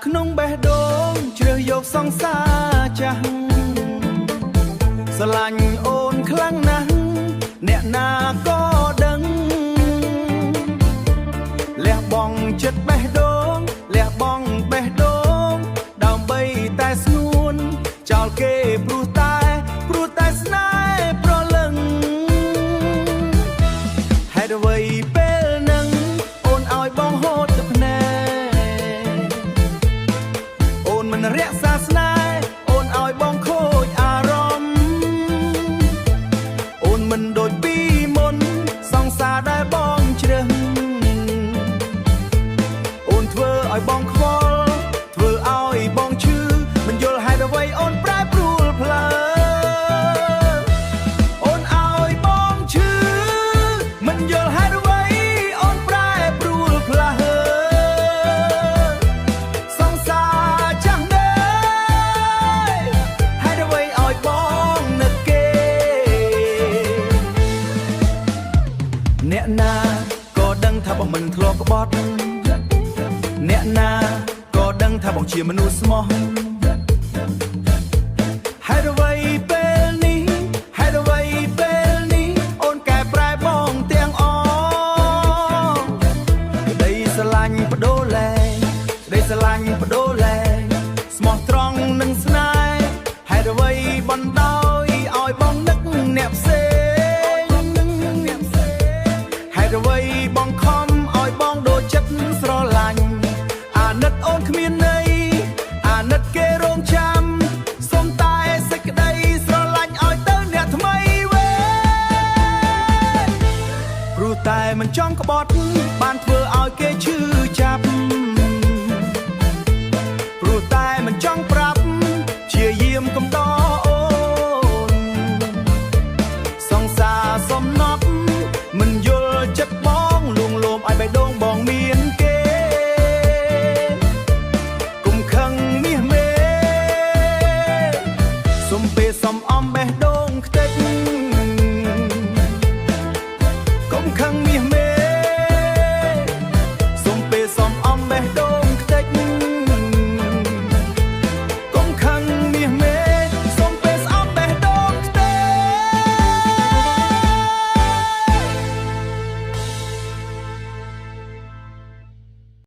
ក្នុងបេះដូងជ្រើសយកសង្សារចាស់ស្រឡាញ់អូនខ្លាំងណាស់អ្នកណាក៏ដឹងលះបង់ចិត្តបេះដូងលះបង់បេះដូងដើម្បីតែស្ងួនចោលគេព្រោះតែស្នេហ៍ប្រលឹងហេតុអ្វីពេលនឹងអូនឲ្យបងហូតទឹកភ្នែកអូនមិនរក្សាស្នេហ៍អូនឲ្យបងខូចអារម្មណ៍អូនមិនដូចពីមុនសង្សារដែលបងជ្រើសអូនធ្វើឲ្យបងខ្វល់ធ្វើឲ្យបងឈឺមិនយល់ហេតុអ្វីអូនប្រែប្រួលផ្លូវអូនឲ្យបងឈឺមិនយល់ហេតុអ្វីអូនប្រែប្រួលផ្លូវសង្សារចាំដែរហេតុអ្វីឲ្យបងនឹកគេអ្នកណាក៏ដឹងថាបងមិនធ្លាប់ក្បត់អ្នកណាក៏ដឹងថាបងជាមនុស្សស្មោះហេតុអ្វីពេលនេះហេតុអ្វីពេលនេះអូនកែប្រែបងទាំងអស់ក្តីស្រឡាញ់បដូរលែងក្តីស្រឡាញ់បដូរលែងស្មោះត្រង់នឹងស្នេហ៍ហេតុអ្វីបណ្ដោយឲ្យបងនឹកអ្នកផ្សេងហេតុអ្វីបងខំឲ្យបងដូចចិត្តស្រឡាញ់អាណិតអូនគ្មានន័យអាណិតគេរងចាំសុំតែសេចក្តីស្រឡាញ់ឲ្យទៅអ្នកថ្មីវិញព្រោះតែមិនចង់ក្បត់បានធ្វើឲ្យគេឈឺចាប់ព្រោះតែមិនចង់ប្រាប់ជាយាមកុំតអូនសង្សារសំណប់មិនយល់ចិត្តបងលួងលោមឲ្យបេះដូងបងមានគេគុំខឹងមាសមេសុំពេលសំអំបេះដូងខ្ទេចគុំខឹងមាសមេសុំពេលសំអំបេះដូង